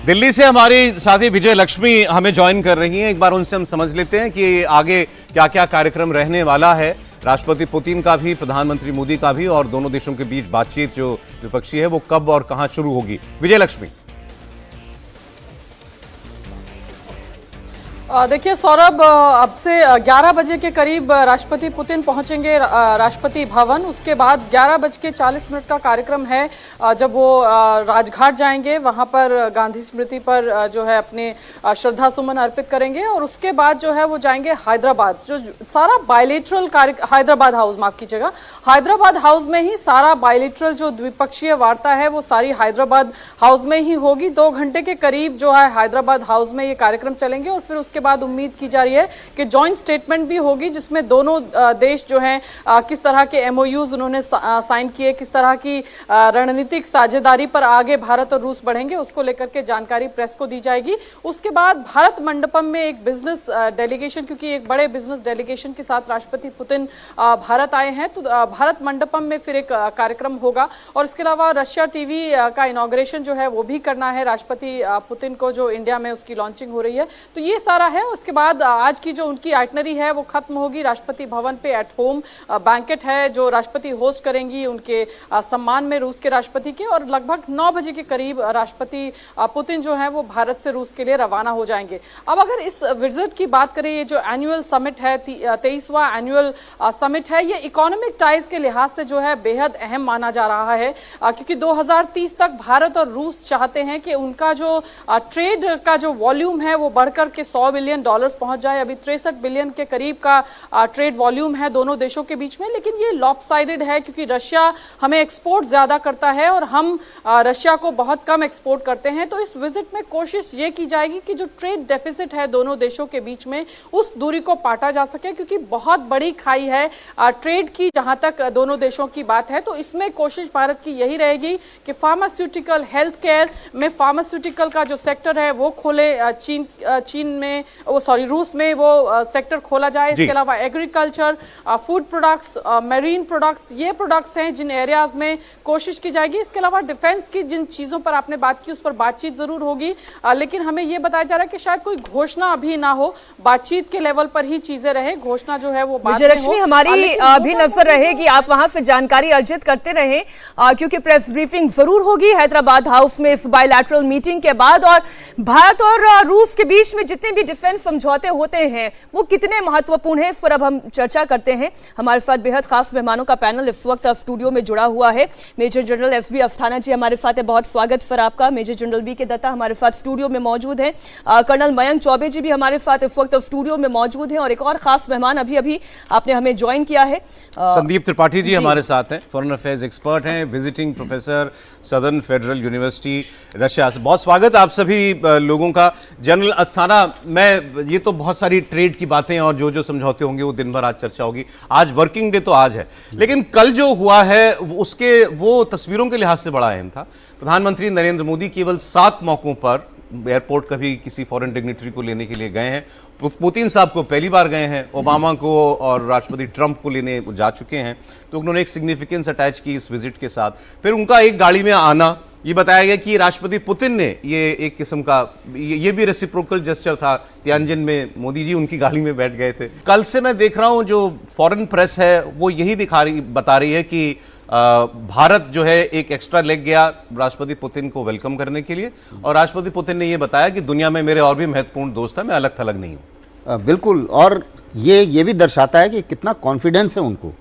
दिल्ली से हमारी साथी विजय लक्ष्मी हमें ज्वाइन कर रही हैं। एक बार उनसे हम समझ लेते हैं कि आगे क्या क्या कार्यक्रम रहने वाला है। राष्ट्रपति पुतिन का भी, प्रधानमंत्री मोदी का भी, और दोनों देशों के बीच बातचीत जो द्विपक्षीय है वो कब और कहां शुरू होगी। विजय लक्ष्मी। देखिए सौरभ, अब से 11 बजे के करीब राष्ट्रपति पुतिन पहुंचेंगे राष्ट्रपति भवन। उसके बाद 11:40 का कार्यक्रम है जब वो राजघाट जाएंगे, वहां पर गांधी स्मृति पर जो है अपने श्रद्धा सुमन अर्पित करेंगे। और उसके बाद जो है वो जाएंगे हैदराबाद। जो सारा बायलेटरल हैदराबाद हाउस, माफ कीजिएगा, हैदराबाद हाउस में ही सारा बायलेटरल जो द्विपक्षीय वार्ता है वो सारी हैदराबाद हाउस में ही होगी। 2 घंटे के करीब जो है हैदराबाद हाउस में ये कार्यक्रम चलेंगे। और फिर उसके बाद उम्मीद की जा रही है कि जॉइंट स्टेटमेंट भी होगी, जिसमें दोनों देश जो हैं किस तरह के एमओयूज उन्होंने साइन किए, किस तरह की रणनीतिक साझेदारी पर आगे भारत और रूस बढ़ेंगे, उसको लेकर के जानकारी प्रेस को दी जाएगी। उसके बाद भारत मंडपम में एक बिजनेस डेलीगेशन, क्योंकि एक बड़े बिजनेस डेलीगेशन के साथ राष्ट्रपति पुतिन भारत आए हैं, तो भारत मंडपम में फिर एक कार्यक्रम होगा। और इसके अलावा रशिया टीवी का इनॉग्रेशन जो है वो भी करना है राष्ट्रपति पुतिन को, जो इंडिया में उसकी लॉन्चिंग हो रही है। तो ये सारा है। उसके बाद आज की जो उनकी आइटनरी है वो खत्म होगी। राष्ट्रपति भवन पे एट होम बैंकेट है जो राष्ट्रपति होस्ट करेंगी उनके सम्मान में रूस के राष्ट्रपति के। और लगभग 9 बजे के करीब राष्ट्रपति पुतिन जो है वो भारत से रूस के लिए रवाना हो जाएंगे। अब अगर इस विजिट की बात करें, ये जो एनुअल समिट है, 23वां एनुअल समिट है, ये इकोनॉमिक टाइज के लिहाज से जो है बेहद अहम माना जा रहा है, क्योंकि 2030 तक भारत और रूस चाहते हैं कि उनका जो ट्रेड का जो वॉल्यूम है वो बढ़कर के $100 बिलियन पहुंच जाए। अभी 63 बिलियन के करीब का ट्रेड वॉल्यूम है दोनों देशों के बीच में। लेकिन ये लॉपसाइडेड है, क्योंकि रशिया हमें एक्सपोर्ट ज्यादा करता है और हम रशिया को बहुत कम एक्सपोर्ट करते हैं। तो इस विजिट में कोशिश ये की जाएगी कि जो ट्रेड डेफिसिट है दोनों देशों के बीच में, उस दूरी को पाटा जा सके, क्योंकि बहुत बड़ी खाई है ट्रेड की जहां तक दोनों देशों की बात है। तो इसमें कोशिश भारत की यही रहेगी कि फार्मास्यूटिकल, हेल्थ केयर में फार्मास्यूटिकल का जो सेक्टर है वो खोले, चीन में रूस में वो सेक्टर खोला जाए। इसके अलावा agriculture, food products, marine products, ये प्रोडक्ट्स हैं जिन एरियाज में कोशिश की जाएगी। इसके अलावा डिफेंस की जिन चीजों पर आपने बात की उस पर बातचीत जरूर होगी, लेकिन हमें यह बताया जा रहा है कि शायद कोई घोषणा अभी ना हो, बातचीत के लेवल पर ही चीजें रहे, घोषणा जो है वो बाद में हो। लक्ष्मी, हमारी भी नजर रहेगी, आप वहां से जानकारी अर्जित करते रहे, क्योंकि प्रेस ब्रीफिंग जरूर होगी हैदराबाद हाउस में इस बायलैटरल मीटिंग के बाद। और भारत और रूस के बीच में जितने भी डिफेंस समझौते होते हैं वो कितने महत्वपूर्ण हैं, इस पर अब हम चर्चा करते हैं। हमारे साथ बेहद खास मेहमानों का पैनल इस वक्त स्टूडियो में जुड़ा हुआ है। मेजर जनरल एसबी अस्थाना जी हमारे साथ है, बहुत स्वागत सर आपका। मेजर जनरल वी के दत्ता हमारे साथ स्टूडियो में मौजूद है। कर्नल मयंक चौबे जी भी हमारे साथ इस वक्त स्टूडियो में मौजूद है। और एक और खास मेहमान अभी अभी आपने हमें ज्वाइन किया है, संदीप त्रिपाठी जी हमारे साथ हैं, फॉरेन अफेयर्स एक्सपर्ट हैं, visiting professor southern federal university Russia से। बहुत स्वागत आप सभी लोगों का। जनरल अस्थाना, मैं ये तो बहुत सारी ट्रेड की बातें और जो जो समझौते होंगे वो दिन भर आज चर्चा होगी। आज वर्किंग डे तो आज है, लेकिन कल जो हुआ है उसके वो तस्वीरों के लिहाज से बड़ा अहम था। प्रधानमंत्री नरेंद्र मोदी केवल 7 मौकों पर एयरपोर्ट कभी किसी फॉरेन डिग्नेटरी को लेने के लिए गए हैं। पुतिन साहब को पहली बार गए हैं, ओबामा को और राष्ट्रपति ट्रंप को लेने जा चुके हैं। तो उन्होंने एक सिग्निफिकेंस अटैच की इस विजिट के साथ। फिर उनका एक गाड़ी में आना, ये बताया गया कि राष्ट्रपति पुतिन ने ये एक किस्म का ये भी रेसिप्रोकल जेस्चर था। तियानजिन में मोदी जी उनकी गाड़ी में बैठ गए थे। कल से मैं देख रहा हूं जो फॉरेन प्रेस है वो यही बता रही है कि भारत जो है एक एक्स्ट्रा लेग गया राष्ट्रपति पुतिन को वेलकम करने के लिए। और राष्ट्रपति पुतिन ने यह बताया कि दुनिया में मेरे और भी महत्वपूर्ण दोस्त हैं, मैं अलग थलग नहीं हूं। बिल्कुल, और ये भी दर्शाता है कि कितना कॉन्फिडेंस है उनको,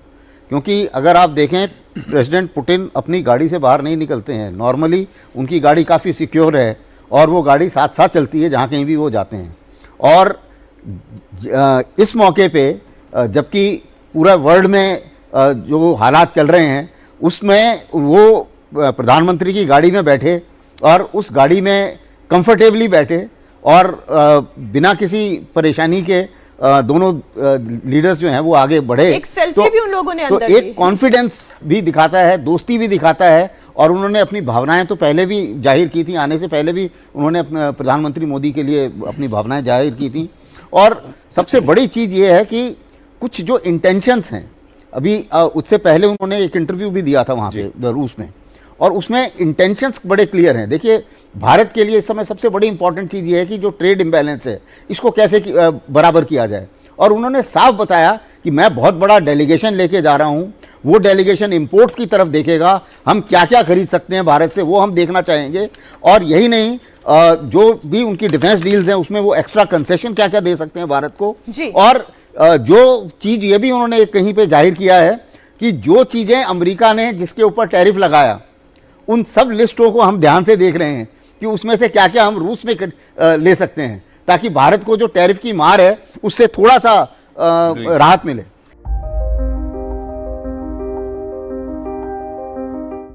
क्योंकि अगर आप देखें प्रेसिडेंट पुतिन अपनी गाड़ी से बाहर नहीं निकलते हैं। नॉर्मली उनकी गाड़ी काफ़ी सिक्योर है और वो गाड़ी साथ साथ चलती है जहाँ कहीं भी वो जाते हैं। और इस मौके पे जबकि पूरा वर्ल्ड में जो हालात चल रहे हैं उसमें वो प्रधानमंत्री की गाड़ी में बैठे और उस गाड़ी में कंफर्टेबली बैठे और बिना किसी परेशानी के दोनों लीडर्स जो हैं वो आगे बढ़े। एक सेल्फी भी उन लोगों ने अंदर एक कॉन्फिडेंस भी दिखाता है, दोस्ती भी दिखाता है। और उन्होंने अपनी भावनाएं तो पहले भी जाहिर की थी, आने से पहले भी उन्होंने अपने प्रधानमंत्री मोदी के लिए अपनी भावनाएं जाहिर की थी। और सबसे बड़ी चीज़ ये है कि कुछ जो इंटेंशंस हैं, अभी उससे पहले उन्होंने एक इंटरव्यू भी दिया था वहाँ पे रूस में, और उसमें इंटेंशंस बड़े क्लियर हैं। देखिए, भारत के लिए इस समय सबसे बड़ी इंपॉर्टेंट चीज़ ये है कि जो ट्रेड इम्बैलेंस है इसको कैसे बराबर किया जाए। और उन्होंने साफ बताया कि मैं बहुत बड़ा डेलीगेशन लेके जा रहा हूँ, वो डेलीगेशन इंपोर्ट्स की तरफ देखेगा, हम क्या क्या खरीद सकते हैं भारत से वो हम देखना चाहेंगे। और यही नहीं, जो भी उनकी डिफेंस डील्स हैं उसमें वो एक्स्ट्रा कंसेशन क्या क्या दे सकते हैं भारत को। जी। और जो चीज़ ये भी उन्होंने कहीं पे जाहिर किया है कि जो चीज़ें अमेरिका ने जिसके ऊपर टैरिफ लगाया उन सब लिस्टों को हम ध्यान से देख रहे हैं कि उसमें से क्या क्या हम रूस में ले सकते हैं, ताकि भारत को जो टैरिफ की मार है उससे थोड़ा सा राहत मिले।